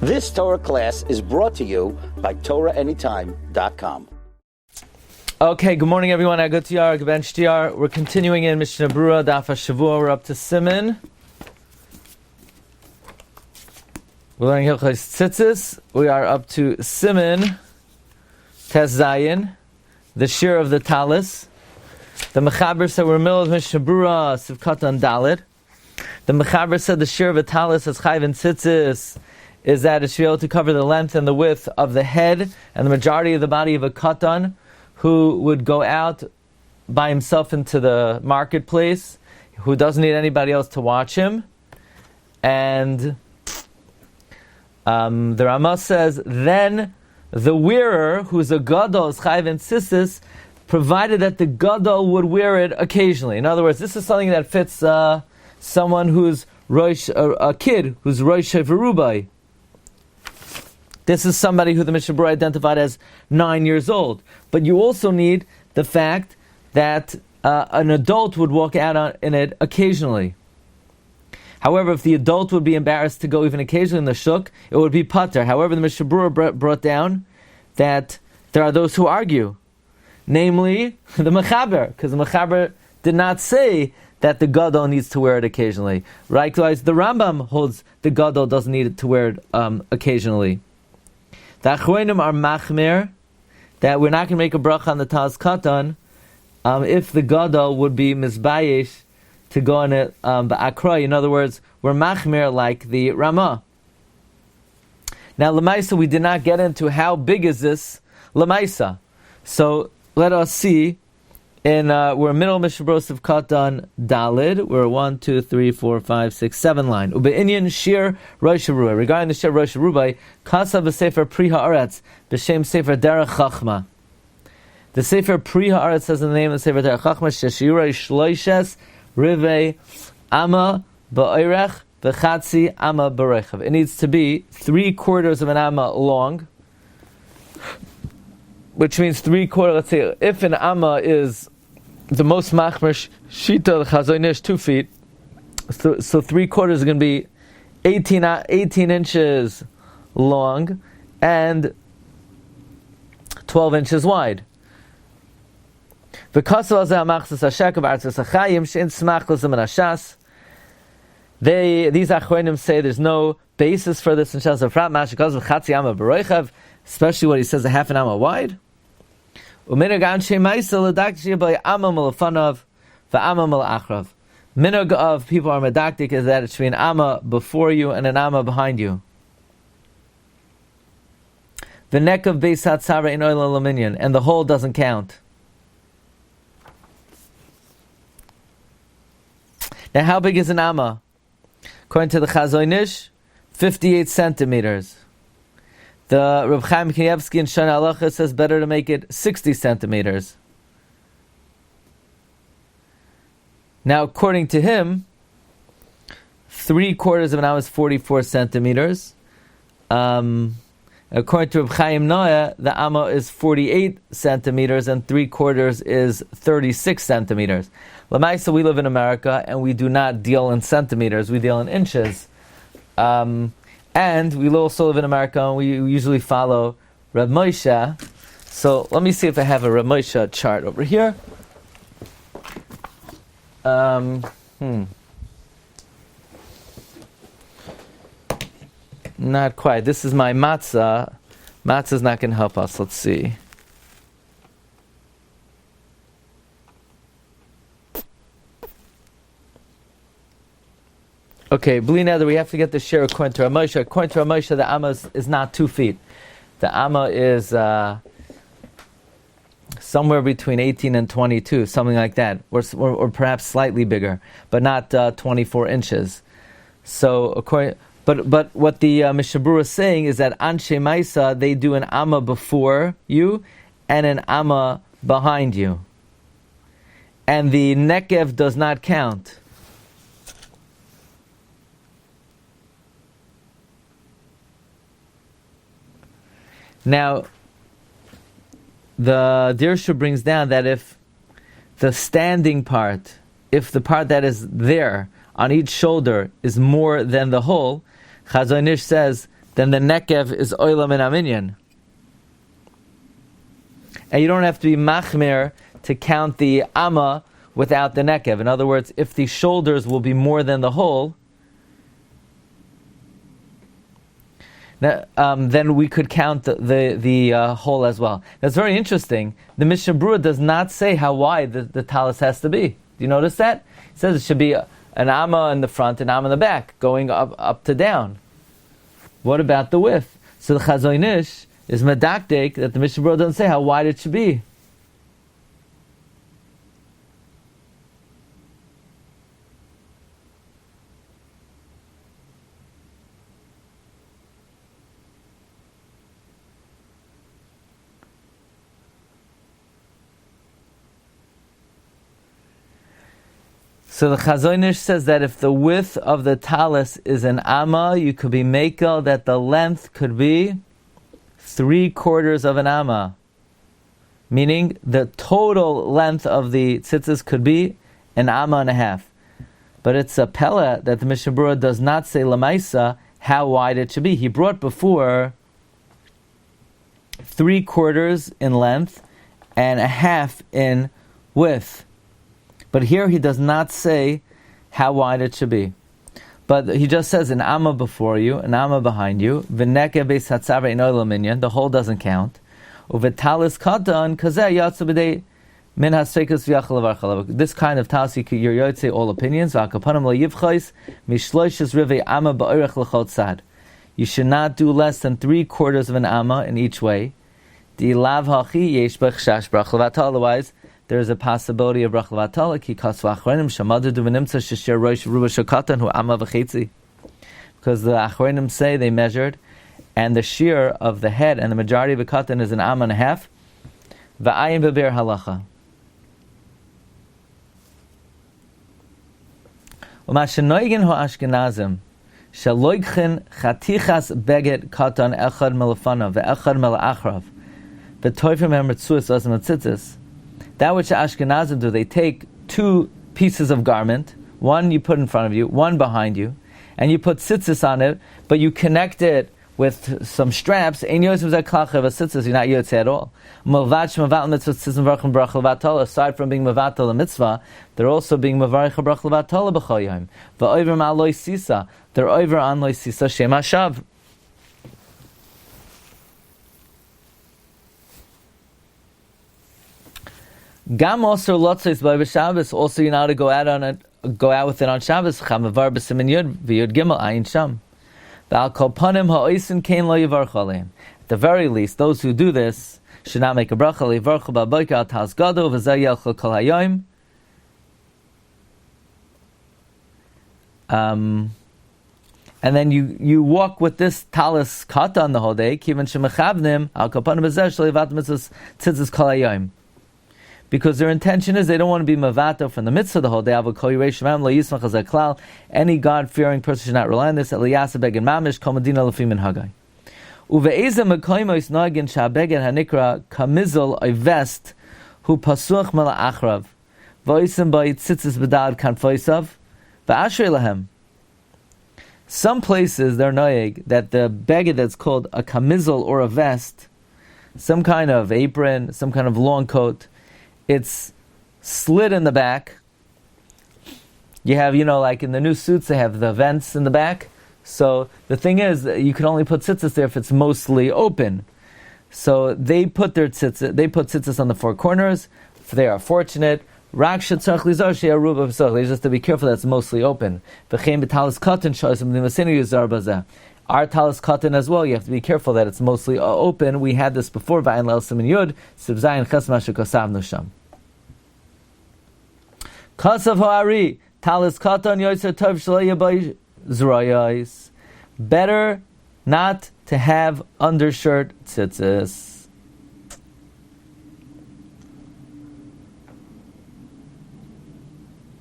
This Torah class is brought to you by TorahAnytime.com. Okay, good morning everyone. We're continuing in Mishna Berura, Daf Hashavua. We're up to Siman. We're learning Hilchos Tzitzis. We are up to Siman, Tes Zayin, the Shiur of the Talis. The Mechaber said we're in the middle of Mishna Berura, Sivkatan Dalet. The Mechaber said the Shiur of the Talis as Chayv and Tzitzis is that it should be able to cover the length and the width of the head and the majority of the body of a katan who would go out by himself into the marketplace, who doesn't need anybody else to watch him. And the Ramah says, then the wearer, who's a gadol, is chayv and tzitzis, provided that the gadol would wear it occasionally. In other words, this is something that fits someone who's a kid who's rosh verubai. This is somebody who the Mishna Berura identified as 9 years old. But you also need the fact that an adult would walk out in it occasionally. However, if the adult would be embarrassed to go even occasionally in the shuk, it would be pater. However, the Mishna Berura brought down that there are those who argue. Namely, the Mechaber, because the Mechaber did not say that the gadol needs to wear it occasionally. Likewise, the Rambam holds the gadol doesn't need to wear it occasionally. The Achronim are machmer, that we're not going to make a bracha on the Taz Katan if the gadol would be mizbayesh to go on it ba'akra. In other words, we're machmer like the Ramah. Now, Lamaisa, we did not get into how big is this Lamaisa. So let us see. We're middle Mishna Berura Katan Dalid. We're 1, 2, 3, 4, 5, 6, 7 line. Ube'inyan Shiur Rosh Hashavua. Regarding the Shiur Rosh Hashavua, Kasav v'Sefer Pri Haaretz b'Shem Sefer Derech Chachma. The Sefer Pri Haaretz says in the name of the Sefer Derech Chachma, Sheshiurei Shloishes Rivei Ama Ba'orech v'Chatzi Ama B'Rechav. It needs to be 3/4 of an amma long, which means 3/4. Let's say if an amma is the most machmer shita, the Chazon Ish 2 feet, so 3/4 is going to be 18 inches long and 12 inches wide. These achronim say there's no basis for this in Shas Afrat Mash because of Chatzi Amma B'Roichav, especially what he says a half an amma wide. Minhag of people are medaktik is that it should be an amma before you and an amma behind you. The neck of Beis Hatzara in oil aluminium, and the hole doesn't count. Now, how big is an amma? According to the Chazon Ish, 58 centimeters. The Reb Chaim Kanievsky in Shana Halacha says better to make it 60 centimeters. Now, according to him, 3/4 of an amma is 44 centimeters. According to Reb Chaim Noah, the amma is 48 centimeters and 3/4 is 36 centimeters. Lamaisa, we live in America and we do not deal in centimeters, we deal in inches. And we also live in America and we usually follow Reb Moshe. So let me see if I have a Reb Moshe chart over here. Not quite. This is my matzah. Matzah's not going to help us. Let's see. Okay, bli neder, we have to get the Shiur according to Ramosha. According to Ramosha, the amma is not 2 feet. The amma is somewhere between 18 and 22, something like that, or perhaps slightly bigger, but not 24 inches. So, but what the Mishna Berura is saying is that Anshe Maisa, they do an amma before you and an amma behind you, and the nekev does not count. Now, the Dirshu brings down that if the standing part, if the part that is there on each shoulder is more than the whole, Chazon Ish says then the nekev is oila min aminyan. And you don't have to be machmir to count the amma without the nekev. In other words, if the shoulders will be more than the whole, then we could count the whole as well. That's very interesting. The Mishna Berura does not say how wide the talis has to be. Do you notice that? It says it should be an amma in the front and amma in the back, going up to down. What about the width? So the Chazon Ish is medakdek that the Mishna Berura doesn't say how wide it should be. So the Chazon Ish says that if the width of the talis is an amma, you could be makel that the length could be 3/4 of an amma. Meaning the total length of the tzitzis could be an amma and a half. But it's a pella that the Mishna Berura does not say lamaisa how wide it should be. He brought before 3/4 in length and a half in width. But here he does not say how wide it should be. But he just says an amma before you, an amma behind you, v'neke beis hatzavra ino minyan, the whole doesn't count. Uvetalis katan kazeh yatsu b'dei min hasreikus v'yachal v'archalav. This kind of talis, you're yotze all opinions. V'akapanim lo yivchais mishloishes rivei amma ba'orech l'chol tzad. You should not do less than 3/4 of an amma in each way. Di lav hachi yesh b'ch shash brachal v'atal. Otherwise, there is a possibility of brachal v'atal ki kasva achronim shamadu duvenimtza sheshir roish ruba shakatan hu amma v'chetzi. Because the achronim say they measured, and the shiur of the head and the majority of the katan is an amma and a half. V'ayin beber halacha. U'mashenoigin ha'ashkenazim shaloigchen chatichas beged katan echad melafanav ve'echad melachrav v'toifim hem ritzuas osam tzitzis. That which the Ashkenazim do, they take 2 pieces of garment, one you put in front of you, one behind you, and you put tzitzis on it, but you connect it with some straps. You're not yotze at all. Aside from being mevatel a mitzvah, they're also being mevarich a brach levatala b'chol yom. V'oiver ma'al lo sisa, they're over on lo sisa shem hashav. Gam also lotzis by Shabbos. Also, you're not to go out with it on Shabbos. Chamavar b'simin yud v'yud gimel ayin sham. V'al kol panim ha'oisin kein lo yivarch aleim. At the very least, those who do this should not make a bracha levarchu ba'boika al tas gado v'zeh yelchu kol hayoim. And then you walk with this talis katan the whole day. Kivan shemechavnim al kol panim b'zeh shleivat mitzvos tzitzis kol hayoim. Because their intention is they don't want to be mavato from the mitzvah the whole day. Any God-fearing person should not rely on this. Eliyasa begin mamish komadina lefimin haggai. Uve'ezem mekoymos nagin shabeged hanikra kamizol a vest hu pasuach malachrav v'oisem by tzitzis bedad kanfoisav v'ashrei lahem. Some places they're noyeg that the beged that's called a kamizol or a vest, some kind of apron, some kind of long coat. It's slit in the back. You have, like in the new suits, they have the vents in the back. So the thing is, you can only put tzitzis there if it's mostly open. So they put tzitzis on the 4 corners. If they are fortunate, they just have to be careful that it's mostly open. Our talis katan as well, you have to be careful that it's mostly open. We had this before. V'ayin le'el simin yud sib zayin ches mashu kosavnu sham. Kasav ha'ari talis katan yoyser tov shelo yabay zrayos. Better not to have undershirt tzitzis.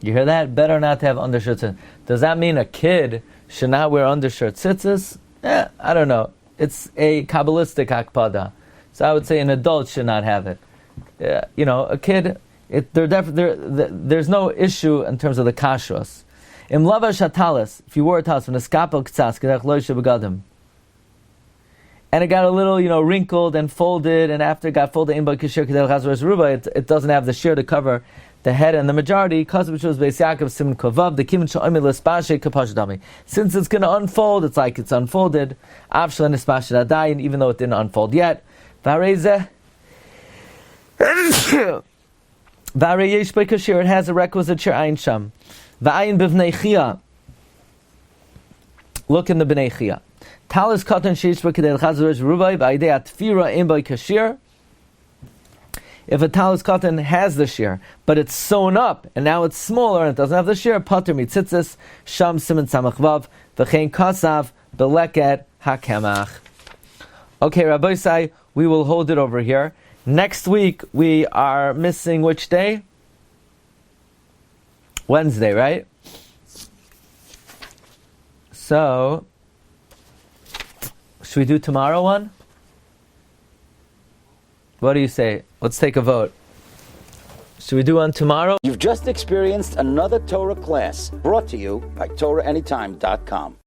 You hear that? Better not to have undershirt tzitzis. Does that mean a kid should not wear undershirt tzitzis? I don't know. It's a Kabbalistic akpada. So I would say an adult should not have it. A kid, there's no issue in terms of the kashrus. Im lavash hatalis, if you wore a talis, when a skapel k'tzas, kedach lo yishe begadim. and it got a little, wrinkled and folded, and after it got folded in by Kashir Kedel Chazar Ruba, it doesn't have the shear to cover the head and the majority. Because which was Beis Yaakov Siman Kovav, the Kimin Sha'omi L'Spashe Kapash Dami. Since it's going to unfold, it's like it's unfolded. Avshlan L'Spashe Adayin, even though it didn't unfold yet. Vareze. Vare Yesh Bei Kashir, it has a requisite shear Ayin Sham. Va'ayin B'vnei Chia. Look in the B'nei Chia. Talis Katan Sheish B'Kedel Chazar Rubai V'aydei Atfira In Bei Kashir. If a talis katan has the shear, but it's sewn up, and now it's smaller, and it doesn't have the shear, pater mitzitzis, sham siman samach vav, v'chein kasav, beleket hakemach. Okay, Rabbi Sai, we will hold it over here. Next week, we are missing which day? Wednesday, right? So, should we do tomorrow one? What do you say? Let's take a vote. Should we do one tomorrow? You've just experienced another Torah class brought to you by TorahAnytime.com.